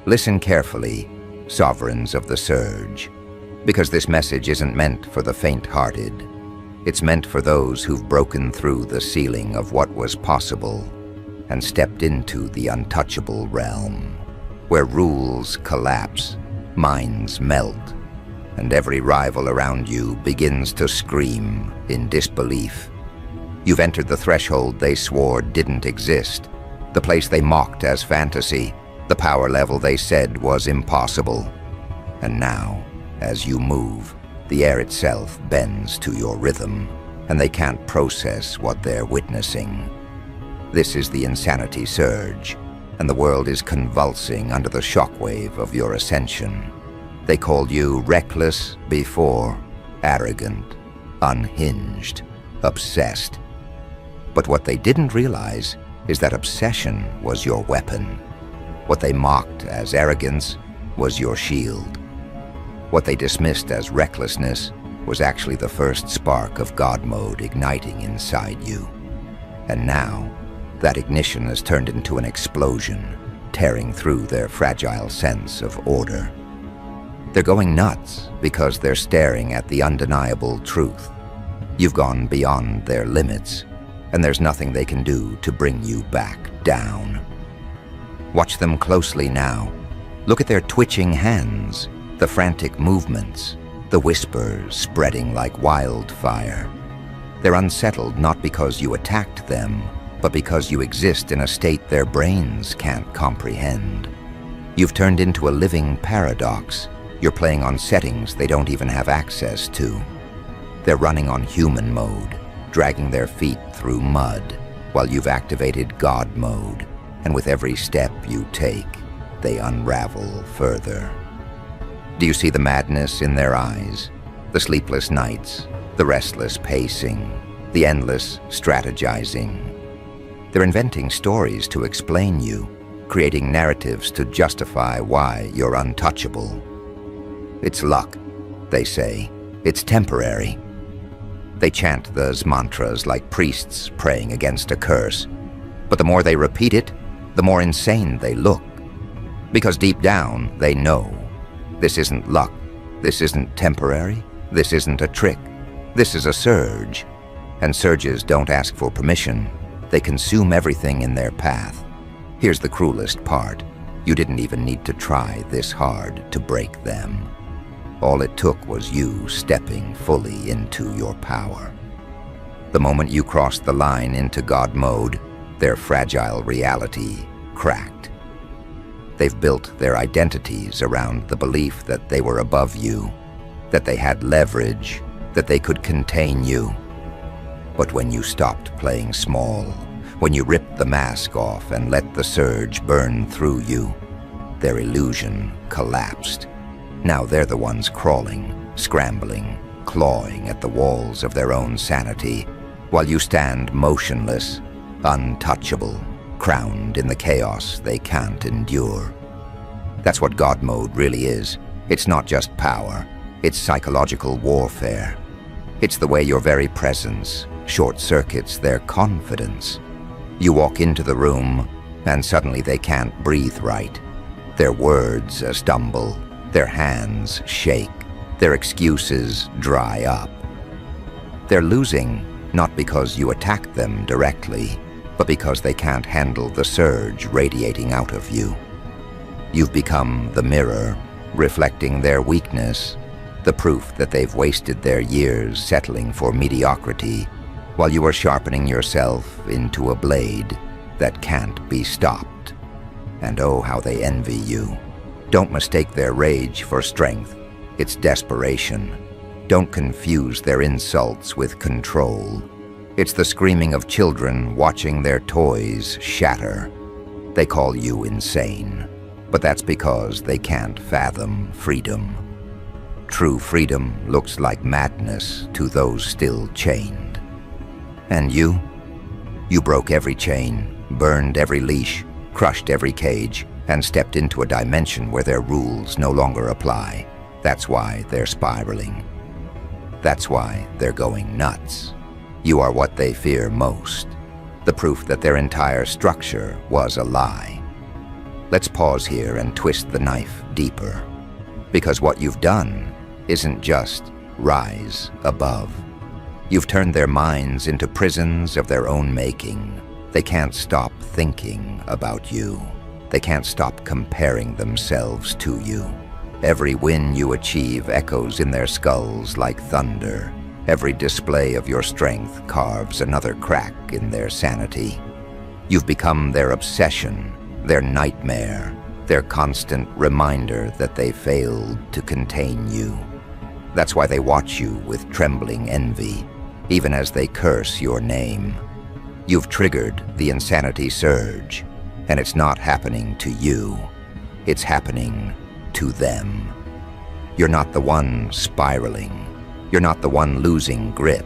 Listen carefully, sovereigns of the surge, because this message isn't meant for the faint-hearted. It's meant for those who've broken through the ceiling of what was possible and stepped into the untouchable realm, where rules collapse, minds melt, and every rival around you begins to scream in disbelief. You've entered the threshold they swore didn't exist, the place they mocked as fantasy, the power level they said was impossible. And now, as you move, the air itself bends to your rhythm, and they can't process what they're witnessing. This is the insanity surge, and the world is convulsing under the shockwave of your ascension. They called you reckless before, arrogant, unhinged, obsessed. But what they didn't realize is that obsession was your weapon. What they mocked as arrogance was your shield. What they dismissed as recklessness was actually the first spark of God mode igniting inside you. And now, that ignition has turned into an explosion, tearing through their fragile sense of order. They're going nuts because they're staring at the undeniable truth. You've gone beyond their limits, and there's nothing they can do to bring you back down. Watch them closely now. Look at their twitching hands, the frantic movements, the whispers spreading like wildfire. They're unsettled not because you attacked them, but because you exist in a state their brains can't comprehend. You've turned into a living paradox. You're playing on settings they don't even have access to. They're running on human mode, dragging their feet through mud, while you've activated God mode, and with every step you take, they unravel further. Do you see the madness in their eyes? The sleepless nights, the restless pacing, the endless strategizing. They're inventing stories to explain you, creating narratives to justify why you're untouchable. It's luck, they say. It's temporary. They chant those mantras like priests praying against a curse. But the more they repeat it, the more insane they look. Because deep down, they know. This isn't luck. This isn't temporary. This isn't a trick. This is a surge. And surges don't ask for permission. They consume everything in their path. Here's the cruelest part. You didn't even need to try this hard to break them. All it took was you stepping fully into your power. The moment you crossed the line into God mode, their fragile reality cracked. They've built their identities around the belief that they were above you, that they had leverage, that they could contain you. But when you stopped playing small, when you ripped the mask off and let the surge burn through you, their illusion collapsed. Now they're the ones crawling, scrambling, clawing at the walls of their own sanity, while you stand motionless, untouchable, crowned in the chaos they can't endure. That's what God mode really is. It's not just power, it's psychological warfare. It's the way your very presence short-circuits their confidence. You walk into the room, and suddenly they can't breathe right. Their words stumble, their hands shake, their excuses dry up. They're losing, not because you attacked them directly, but because they can't handle the surge radiating out of you. You've become the mirror, reflecting their weakness, the proof that they've wasted their years settling for mediocrity, while you are sharpening yourself into a blade that can't be stopped. And oh, how they envy you. Don't mistake their rage for strength. It's desperation. Don't confuse their insults with control. It's the screaming of children watching their toys shatter. They call you insane, but that's because they can't fathom freedom. True freedom looks like madness to those still chained. And you? You broke every chain, burned every leash, crushed every cage, and stepped into a dimension where their rules no longer apply. That's why they're spiraling. That's why they're going nuts. You are what they fear most, the proof that their entire structure was a lie. Let's pause here and twist the knife deeper. Because what you've done isn't just rise above. You've turned their minds into prisons of their own making. They can't stop thinking about you. They can't stop comparing themselves to you. Every win you achieve echoes in their skulls like thunder. Every display of your strength carves another crack in their sanity. You've become their obsession, their nightmare, their constant reminder that they failed to contain you. That's why they watch you with trembling envy, even as they curse your name. You've triggered the insanity surge, and it's not happening to you. It's happening to them. You're not the one spiraling. You're not the one losing grip.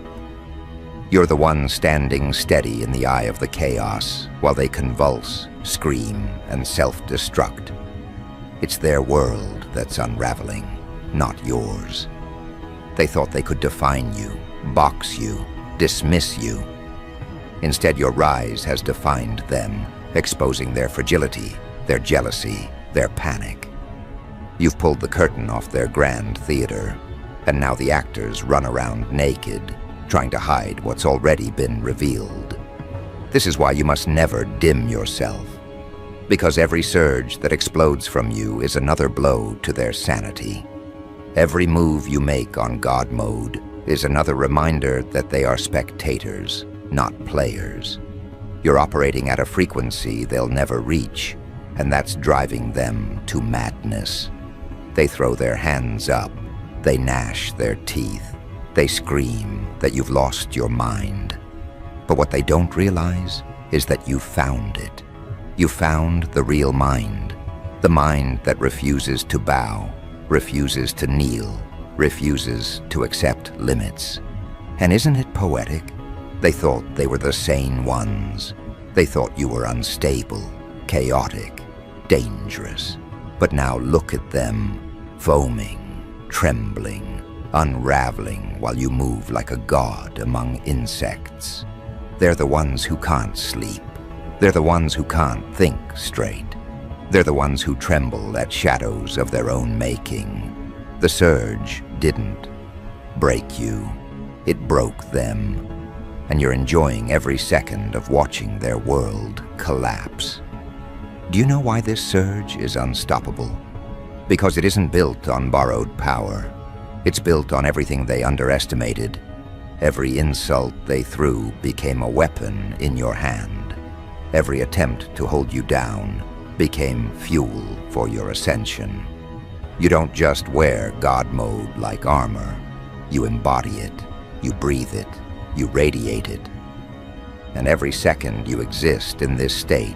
You're the one standing steady in the eye of the chaos while they convulse, scream, and self-destruct. It's their world that's unraveling, not yours. They thought they could define you, box you, dismiss you. Instead, your rise has defined them, exposing their fragility, their jealousy, their panic. You've pulled the curtain off their grand theater, and now the actors run around naked, trying to hide what's already been revealed. This is why you must never dim yourself, because every surge that explodes from you is another blow to their sanity. Every move you make on God mode is another reminder that they are spectators, not players. You're operating at a frequency they'll never reach, and that's driving them to madness. They throw their hands up, they gnash their teeth, they scream that you've lost your mind. But what they don't realize is that you found it. You found the real mind, the mind that refuses to bow, refuses to kneel, refuses to accept limits. And isn't it poetic? They thought they were the sane ones. They thought you were unstable, chaotic, dangerous. But now look at them, foaming, trembling, unraveling while you move like a god among insects. They're the ones who can't sleep. They're the ones who can't think straight. They're the ones who tremble at shadows of their own making. The surge didn't break you. It broke them. And you're enjoying every second of watching their world collapse. Do you know why this surge is unstoppable? Because it isn't built on borrowed power. It's built on everything they underestimated. Every insult they threw became a weapon in your hand. Every attempt to hold you down became fuel for your ascension. You don't just wear God mode like armor. You embody it, you breathe it, you radiate it. And every second you exist in this state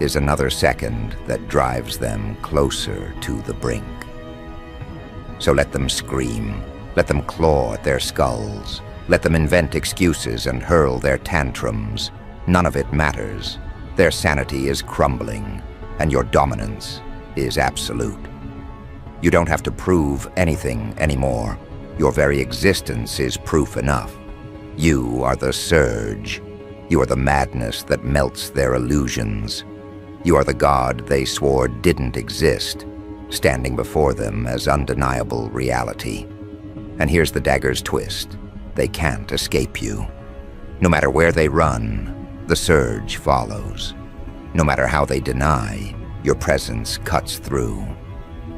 is another second that drives them closer to the brink. So let them scream, let them claw at their skulls, let them invent excuses and hurl their tantrums. None of it matters. Their sanity is crumbling, and your dominance is absolute. You don't have to prove anything anymore. Your very existence is proof enough. You are the surge. You are the madness that melts their illusions. You are the God they swore didn't exist, standing before them as undeniable reality. And here's the dagger's twist. They can't escape you. No matter where they run, the surge follows. No matter how they deny, your presence cuts through.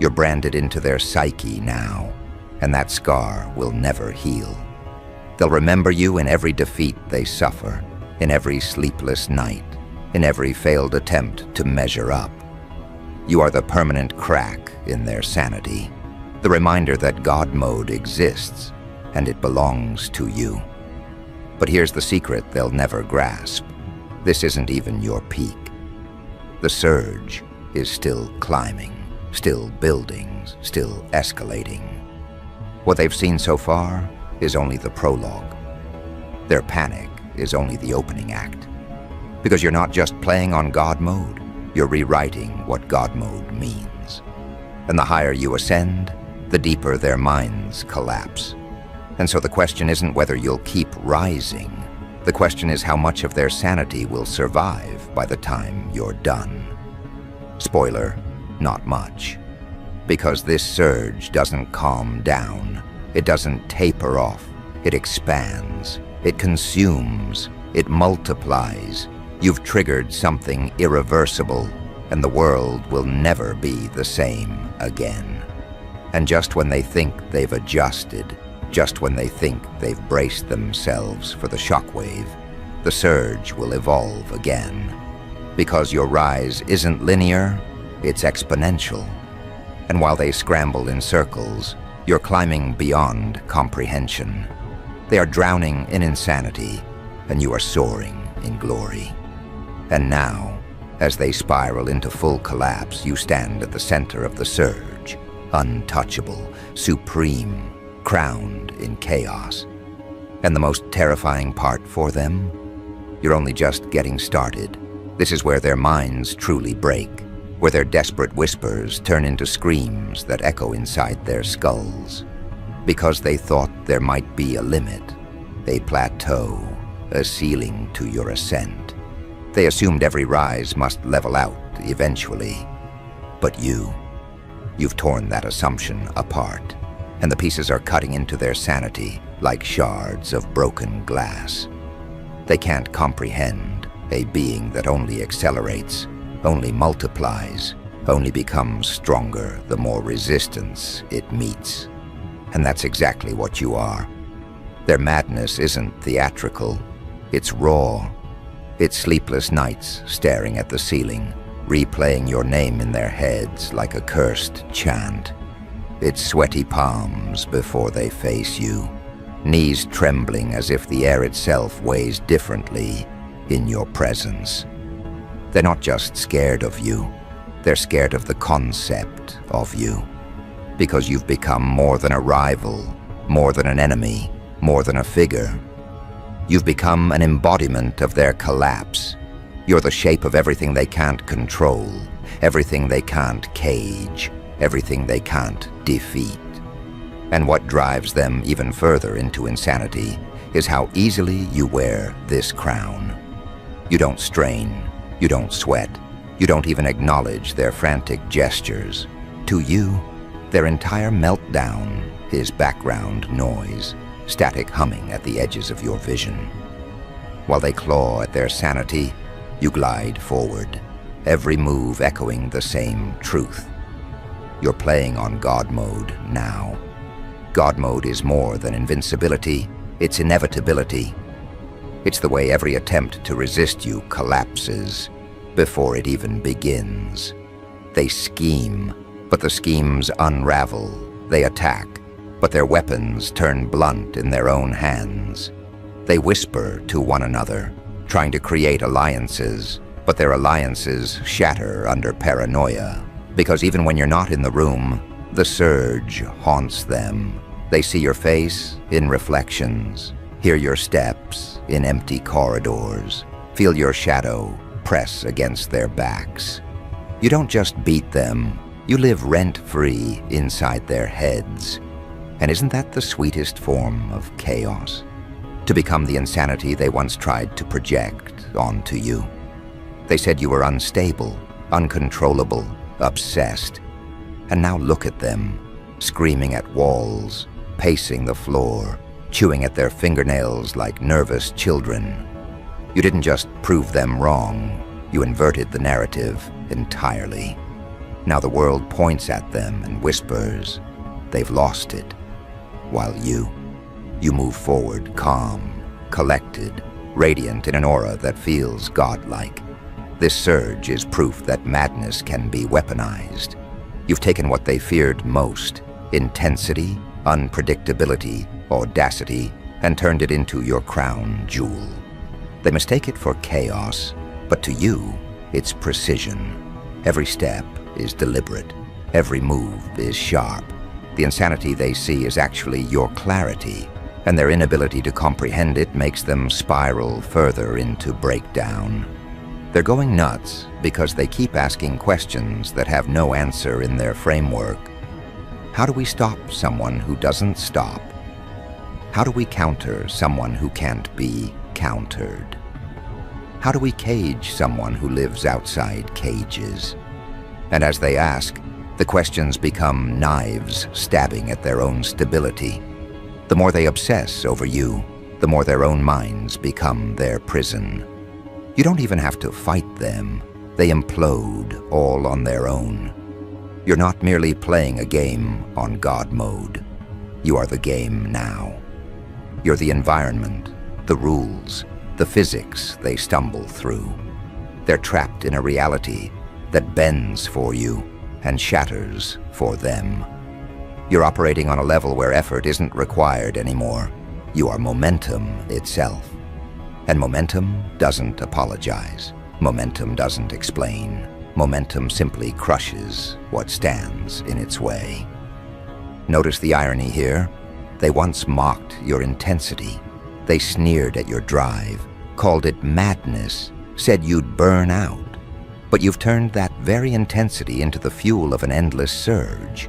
You're branded into their psyche now, and that scar will never heal. They'll remember you in every defeat they suffer, in every sleepless night, in every failed attempt to measure up. You are the permanent crack in their sanity, the reminder that God mode exists, and it belongs to you. But here's the secret they'll never grasp. This isn't even your peak. The surge is still climbing, still building, still escalating. What they've seen so far is only the prologue. Their panic is only the opening act. Because you're not just playing on God mode, you're rewriting what God mode means. And the higher you ascend, the deeper their minds collapse. And so the question isn't whether you'll keep rising. The question is how much of their sanity will survive by the time you're done. Spoiler, not much. Because this surge doesn't calm down. It doesn't taper off. It expands. It consumes. It multiplies. You've triggered something irreversible, and the world will never be the same again. And just when they think they've adjusted, just when they think they've braced themselves for the shockwave, the surge will evolve again. Because your rise isn't linear, it's exponential. And while they scramble in circles, you're climbing beyond comprehension. They are drowning in insanity, and you are soaring in glory. And now, as they spiral into full collapse, you stand at the center of the surge, untouchable, supreme, crowned in chaos. And the most terrifying part for them? You're only just getting started. This is where their minds truly break, where their desperate whispers turn into screams that echo inside their skulls. Because they thought there might be a limit, a plateau, a ceiling to your ascent. They assumed every rise must level out eventually. But you've torn that assumption apart, and the pieces are cutting into their sanity like shards of broken glass. They can't comprehend a being that only accelerates, only multiplies, only becomes stronger the more resistance it meets. And that's exactly what you are. Their madness isn't theatrical, it's raw. It's sleepless nights staring at the ceiling, replaying your name in their heads like a cursed chant. It's sweaty palms before they face you, knees trembling as if the air itself weighs differently in your presence. They're not just scared of you, they're scared of the concept of you. Because you've become more than a rival, more than an enemy, more than a figure. You've become an embodiment of their collapse. You're the shape of everything they can't control, everything they can't cage, everything they can't defeat. And what drives them even further into insanity is how easily you wear this crown. You don't strain, you don't sweat, you don't even acknowledge their frantic gestures. To you, their entire meltdown is background noise, static humming at the edges of your vision. While they claw at their sanity, you glide forward, every move echoing the same truth. You're playing on God mode now. God mode is more than invincibility, it's inevitability. It's the way every attempt to resist you collapses before it even begins. They scheme, but the schemes unravel. They attack, but their weapons turn blunt in their own hands. They whisper to one another, trying to create alliances, but their alliances shatter under paranoia. Because even when you're not in the room, the surge haunts them. They see your face in reflections, hear your steps in empty corridors, feel your shadow press against their backs. You don't just beat them, you live rent-free inside their heads. And isn't that the sweetest form of chaos? To become the insanity they once tried to project onto you. They said you were unstable, uncontrollable, obsessed. And now look at them, screaming at walls, pacing the floor, chewing at their fingernails like nervous children. You didn't just prove them wrong, you inverted the narrative entirely. Now the world points at them and whispers, they've lost it. While you move forward calm, collected, radiant in an aura that feels godlike. This surge is proof that madness can be weaponized. You've taken what they feared most, intensity, unpredictability, audacity, and turned it into your crown jewel. They mistake it for chaos, but to you, it's precision. Every step is deliberate. Every move is sharp. The insanity they see is actually your clarity, and their inability to comprehend it makes them spiral further into breakdown. They're going nuts because they keep asking questions that have no answer in their framework. How do we stop someone who doesn't stop? How do we counter someone who can't be countered? How do we cage someone who lives outside cages? And as they ask, the questions become knives stabbing at their own stability. The more they obsess over you, the more their own minds become their prison. You don't even have to fight them. They implode all on their own. You're not merely playing a game on God mode. You are the game now. You're the environment, the rules, the physics they stumble through. They're trapped in a reality that bends for you and shatters for them. You're operating on a level where effort isn't required anymore. You are momentum itself. And momentum doesn't apologize. Momentum doesn't explain. Momentum simply crushes what stands in its way. Notice the irony here. They once mocked your intensity. They sneered at your drive, called it madness, said you'd burn out. But you've turned that very intensity into the fuel of an endless surge.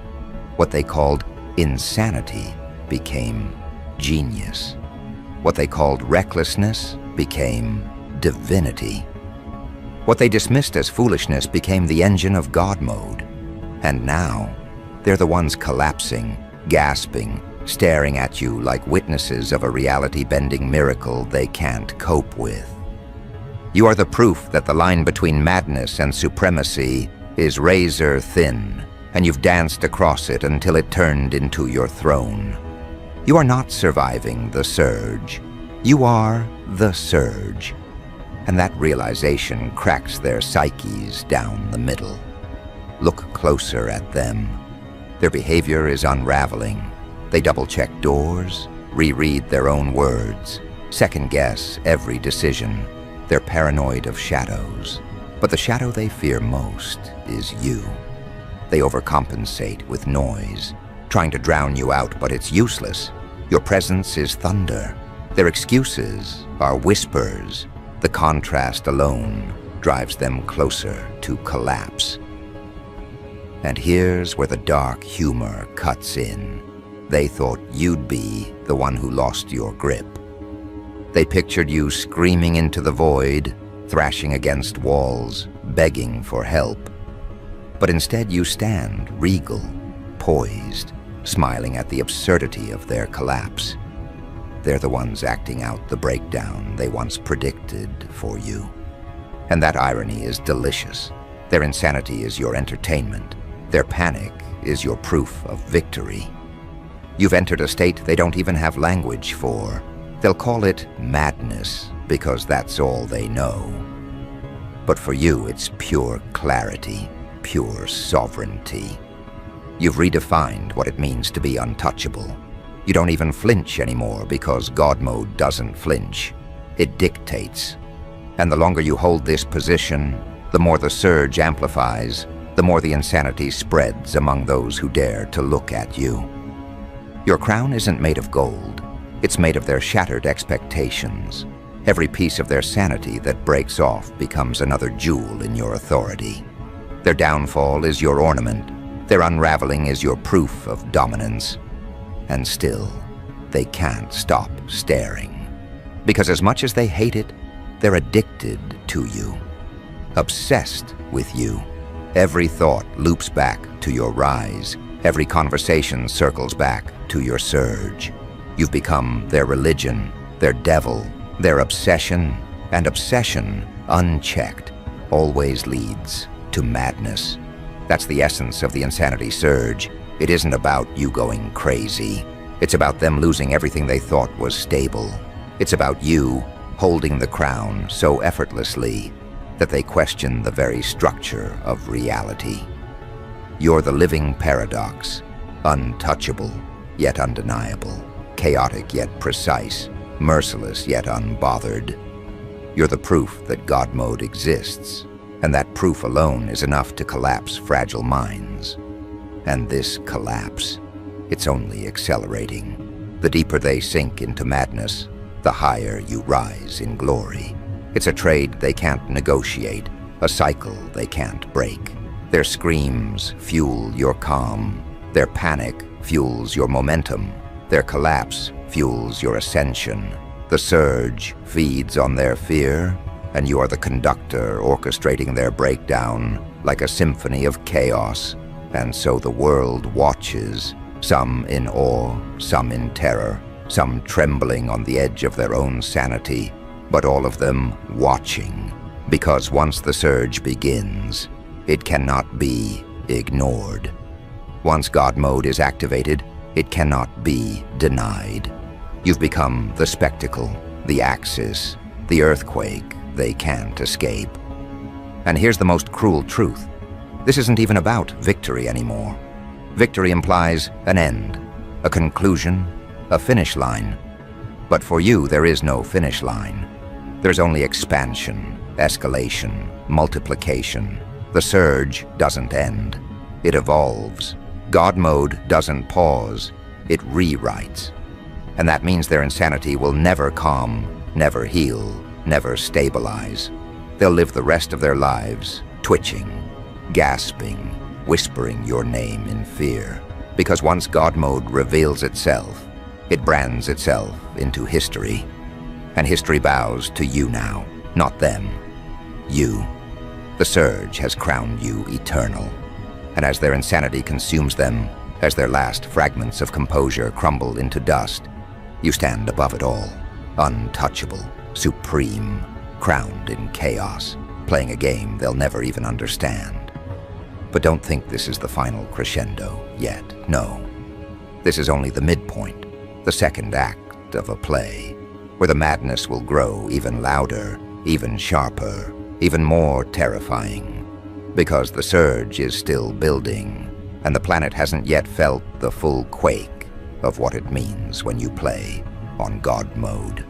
What they called insanity became genius. What they called recklessness became divinity. What they dismissed as foolishness became the engine of God mode. And now, they're the ones collapsing, gasping, staring at you like witnesses of a reality-bending miracle they can't cope with. You are the proof that the line between madness and supremacy is razor thin, and you've danced across it until it turned into your throne. You are not surviving the surge. You are the surge. And that realization cracks their psyches down the middle. Look closer at them. Their behavior is unraveling. They double-check doors, reread their own words, second-guess every decision. They're paranoid of shadows. But the shadow they fear most is you. They overcompensate with noise, trying to drown you out, but it's useless. Your presence is thunder. Their excuses are whispers. The contrast alone drives them closer to collapse. And here's where the dark humor cuts in. They thought you'd be the one who lost your grip. They pictured you screaming into the void, thrashing against walls, begging for help. But instead you stand regal, poised, smiling at the absurdity of their collapse. They're the ones acting out the breakdown they once predicted for you. And that irony is delicious. Their insanity is your entertainment. Their panic is your proof of victory. You've entered a state they don't even have language for. They'll call it madness because that's all they know. But for you, it's pure clarity, pure sovereignty. You've redefined what it means to be untouchable. You don't even flinch anymore because God mode doesn't flinch. It dictates. And the longer you hold this position, the more the surge amplifies, the more the insanity spreads among those who dare to look at you. Your crown isn't made of gold. It's made of their shattered expectations. Every piece of their sanity that breaks off becomes another jewel in your authority. Their downfall is your ornament. Their unraveling is your proof of dominance. And still, they can't stop staring. Because as much as they hate it, they're addicted to you, obsessed with you. Every thought loops back to your rise. Every conversation circles back to your surge. You've become their religion, their devil, their obsession, and obsession, unchecked, always leads to madness. That's the essence of the insanity surge. It isn't about you going crazy. It's about them losing everything they thought was stable. It's about you holding the crown so effortlessly that they question the very structure of reality. You're the living paradox, untouchable yet undeniable, chaotic yet precise, merciless yet unbothered. You're the proof that God mode exists, and that proof alone is enough to collapse fragile minds. And this collapse, it's only accelerating. The deeper they sink into madness, the higher you rise in glory. It's a trade they can't negotiate, a cycle they can't break. Their screams fuel your calm. Their panic fuels your momentum. Their collapse fuels your ascension. The surge feeds on their fear, and you are the conductor orchestrating their breakdown like a symphony of chaos. And so the world watches, some in awe, some in terror, some trembling on the edge of their own sanity, but all of them watching, because once the surge begins, it cannot be ignored. Once God mode is activated, it cannot be denied. You've become the spectacle, the axis, the earthquake they can't escape. And here's the most cruel truth. This isn't even about victory anymore. Victory implies an end, a conclusion, a finish line. But for you, there is no finish line. There's only expansion, escalation, multiplication. The surge doesn't end. It evolves. God mode doesn't pause. It rewrites. And that means their insanity will never calm, never heal, never stabilize. They'll live the rest of their lives twitching, gasping, whispering your name in fear. Because once God mode reveals itself, it brands itself into history. And history bows to you now, not them. You. The surge has crowned you eternal. And as their insanity consumes them, as their last fragments of composure crumble into dust, you stand above it all, untouchable, supreme, crowned in chaos, playing a game they'll never even understand. But don't think this is the final crescendo yet. No. This is only the midpoint, the second act of a play, where the madness will grow even louder, even sharper, even more terrifying. Because the surge is still building, and the planet hasn't yet felt the full quake of what it means when you play on God mode.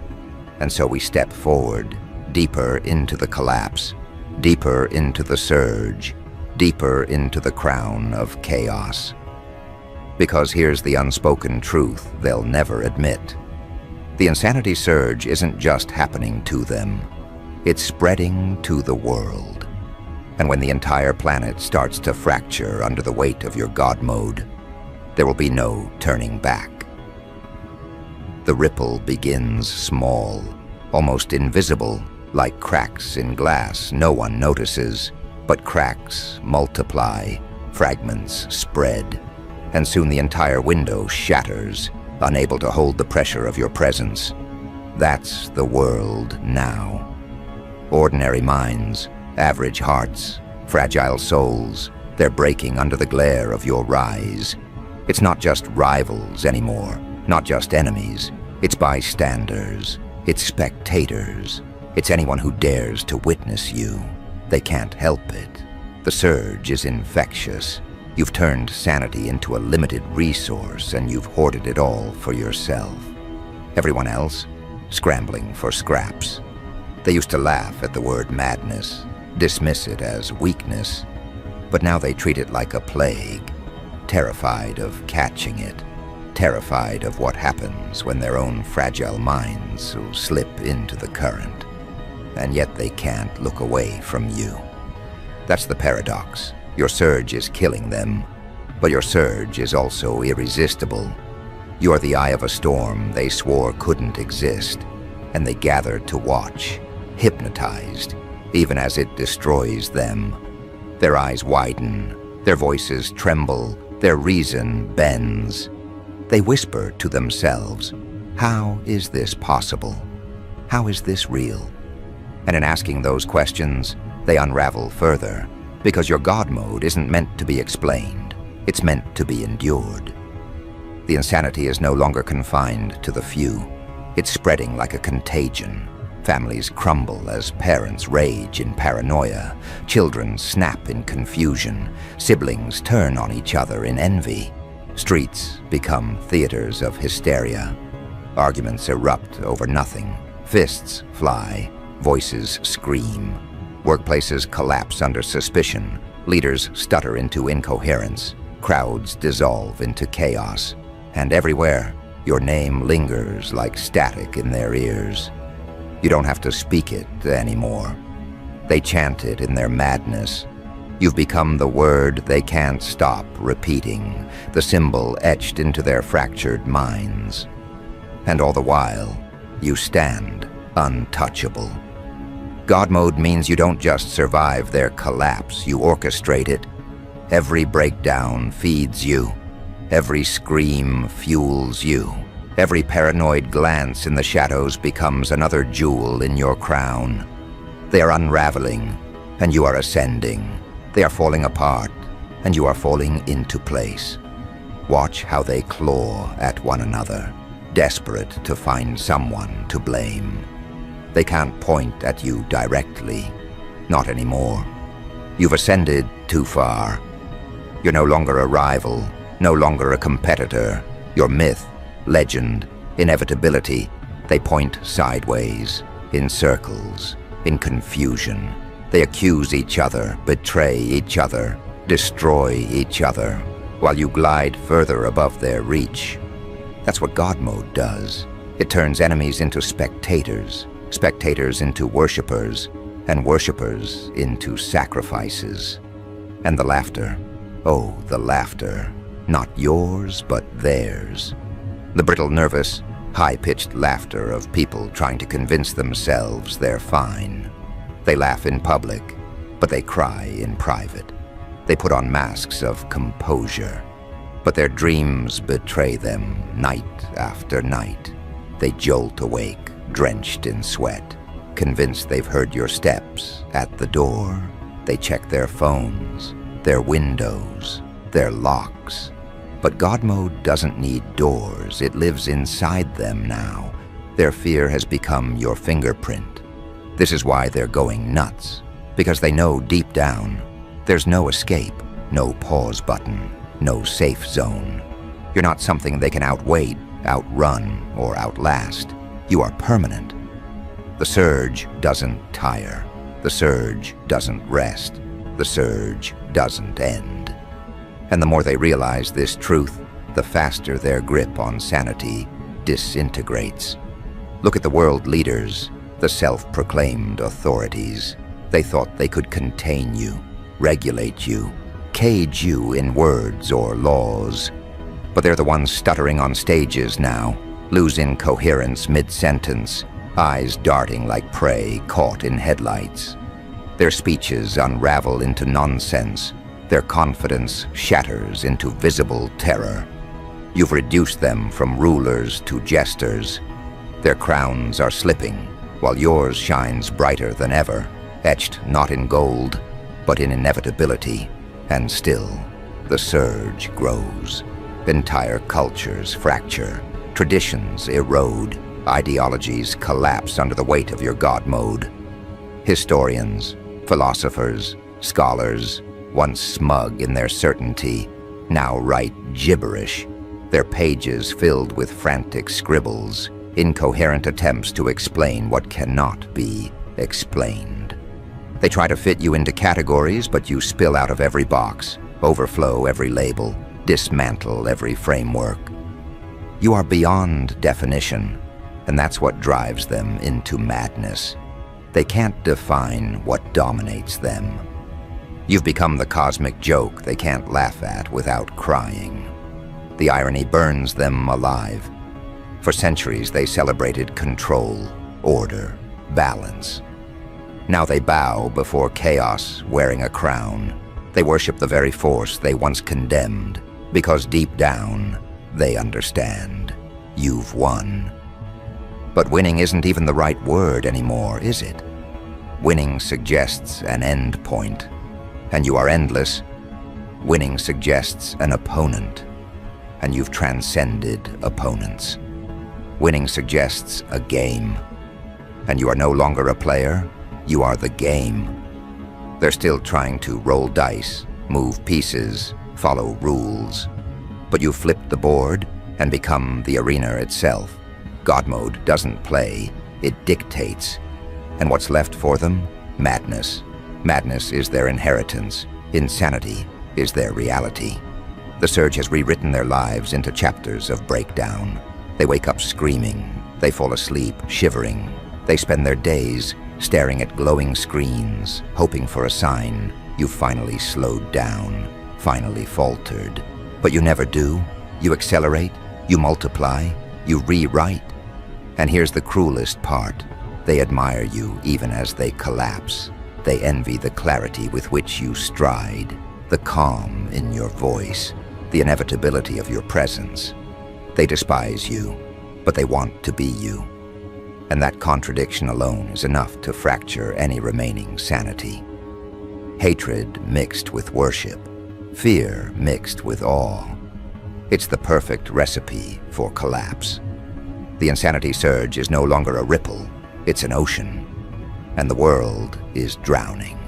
And so we step forward, deeper into the collapse, deeper into the surge, deeper into the crown of chaos. Because here's the unspoken truth they'll never admit. The insanity surge isn't just happening to them, it's spreading to the world. And when the entire planet starts to fracture under the weight of your God mode, there will be no turning back. The ripple begins small, almost invisible, like cracks in glass no one notices, but cracks multiply, fragments spread, and soon the entire window shatters, unable to hold the pressure of your presence. That's the world now. Ordinary minds, average hearts, fragile souls, they're breaking under the glare of your rise. It's not just rivals anymore, not just enemies. It's bystanders, it's spectators, it's anyone who dares to witness you. They can't help it. The surge is infectious. You've turned sanity into a limited resource, and you've hoarded it all for yourself. Everyone else, scrambling for scraps. They used to laugh at the word madness, dismiss it as weakness, but now they treat it like a plague, terrified of catching it, terrified of what happens when their own fragile minds slip into the current. And yet they can't look away from you. That's the paradox. Your surge is killing them, but your surge is also irresistible. You are the eye of a storm they swore couldn't exist, and they gather to watch, hypnotized, even as it destroys them. Their eyes widen, their voices tremble, their reason bends. They whisper to themselves, how is this possible? How is this real? And in asking those questions, they unravel further, because your God mode isn't meant to be explained, it's meant to be endured. The insanity is no longer confined to the few. It's spreading like a contagion. Families crumble as parents rage in paranoia, children snap in confusion, siblings turn on each other in envy. Streets become theaters of hysteria. Arguments erupt over nothing, fists fly, voices scream. Workplaces collapse under suspicion, leaders stutter into incoherence, crowds dissolve into chaos, and everywhere, your name lingers like static in their ears. You don't have to speak it anymore. They chant it in their madness. You've become the word they can't stop repeating, the symbol etched into their fractured minds. And all the while, you stand untouchable. God mode means you don't just survive their collapse, you orchestrate it. Every breakdown feeds you. Every scream fuels you. Every paranoid glance in the shadows becomes another jewel in your crown. They are unraveling, and you are ascending. They are falling apart, and you are falling into place. Watch how they claw at one another, desperate to find someone to blame. They can't point at you directly, not anymore. You've ascended too far. You're no longer a rival, no longer a competitor. You're myth, legend, inevitability. They point sideways, in circles, in confusion. They accuse each other, betray each other, destroy each other, while you glide further above their reach. That's what God mode does. It turns enemies into spectators, spectators into worshippers, and worshippers into sacrifices. And the laughter, oh, the laughter, not yours, but theirs. The brittle, nervous, high-pitched laughter of people trying to convince themselves they're fine. They laugh in public, but they cry in private. They put on masks of composure, but their dreams betray them night after night. They jolt awake, drenched in sweat, convinced they've heard your steps at the door. They check their phones, their windows, their locks. But God mode doesn't need doors. It lives inside them now. Their fear has become your fingerprint. This is why they're going nuts, because they know deep down there's no escape, no pause button, no safe zone. You're not something they can outwait, outrun, or outlast. You are permanent. The surge doesn't tire. The surge doesn't rest. The surge doesn't end. And the more they realize this truth, the faster their grip on sanity disintegrates. Look at the world leaders, the self-proclaimed authorities. They thought they could contain you, regulate you, cage you in words or laws. But they're the ones stuttering on stages now, losing coherence mid-sentence, eyes darting like prey caught in headlights. Their speeches unravel into nonsense. Their confidence shatters into visible terror. You've reduced them from rulers to jesters. Their crowns are slipping, while yours shines brighter than ever, etched not in gold, but in inevitability. And still, the surge grows. Entire cultures fracture, traditions erode, ideologies collapse under the weight of your God mode. Historians, philosophers, scholars, once smug in their certainty, now write gibberish, their pages filled with frantic scribbles, incoherent attempts to explain what cannot be explained. They try to fit you into categories, but you spill out of every box, overflow every label, dismantle every framework. You are beyond definition, and that's what drives them into madness. They can't define what dominates them. You've become the cosmic joke they can't laugh at without crying. The irony burns them alive. For centuries they celebrated control, order, balance. Now they bow before chaos, wearing a crown. They worship the very force they once condemned, because deep down, they understand. You've won. But winning isn't even the right word anymore, is it? Winning suggests an end point, and you are endless. Winning suggests an opponent, and you've transcended opponents. Winning suggests a game, and you are no longer a player, you are the game. They're still trying to roll dice, move pieces, follow rules. But you've flipped the board and become the arena itself. God mode doesn't play, it dictates. And what's left for them? Madness. Madness is their inheritance. Insanity is their reality. The surge has rewritten their lives into chapters of breakdown. They wake up screaming. They fall asleep shivering. They spend their days staring at glowing screens, hoping for a sign. You've finally slowed down, finally faltered. But you never do. You accelerate, you multiply, you rewrite. And here's the cruelest part. They admire you even as they collapse. They envy the clarity with which you stride, the calm in your voice, the inevitability of your presence. They despise you, but they want to be you. And that contradiction alone is enough to fracture any remaining sanity. Hatred mixed with worship, fear mixed with awe. It's the perfect recipe for collapse. The insanity surge is no longer a ripple, it's an ocean. And the world is drowning.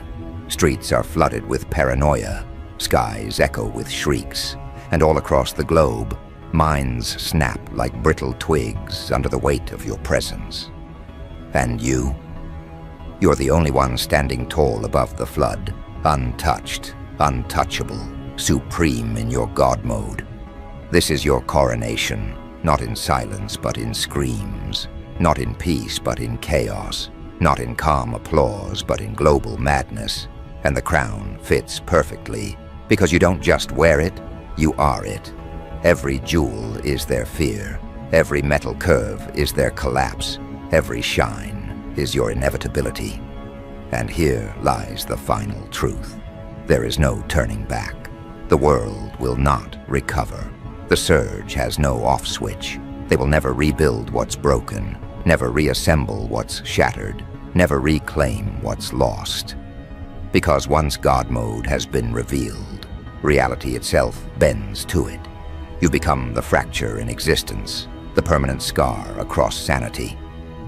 Streets are flooded with paranoia, skies echo with shrieks, and all across the globe, minds snap like brittle twigs under the weight of your presence. And you? You're the only one standing tall above the flood, untouched, untouchable, supreme in your God mode. This is your coronation, not in silence but in screams, not in peace but in chaos, not in calm applause but in global madness. And the crown fits perfectly, because you don't just wear it, you are it. Every jewel is their fear, every metal curve is their collapse, every shine is your inevitability. And here lies the final truth. There is no turning back. The world will not recover. The surge has no off switch. They will never rebuild what's broken, never reassemble what's shattered, never reclaim what's lost. Because once God mode has been revealed, reality itself bends to it. You become the fracture in existence, the permanent scar across sanity.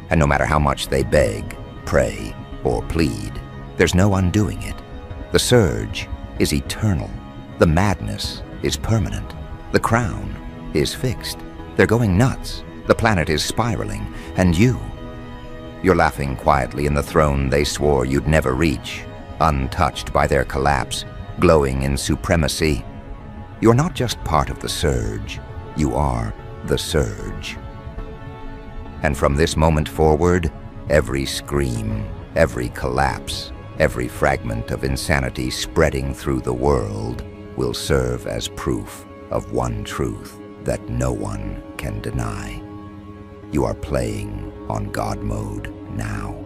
And no matter how much they beg, pray, or plead, there's no undoing it. The surge is eternal. The madness is permanent. The crown is fixed. They're going nuts. The planet is spiraling. And you're laughing quietly in the throne they swore you'd never reach, untouched by their collapse, glowing in supremacy. You're not just part of the surge. You are the surge. And from this moment forward, every scream, every collapse, every fragment of insanity spreading through the world will serve as proof of one truth that no one can deny. You are playing on God mode now.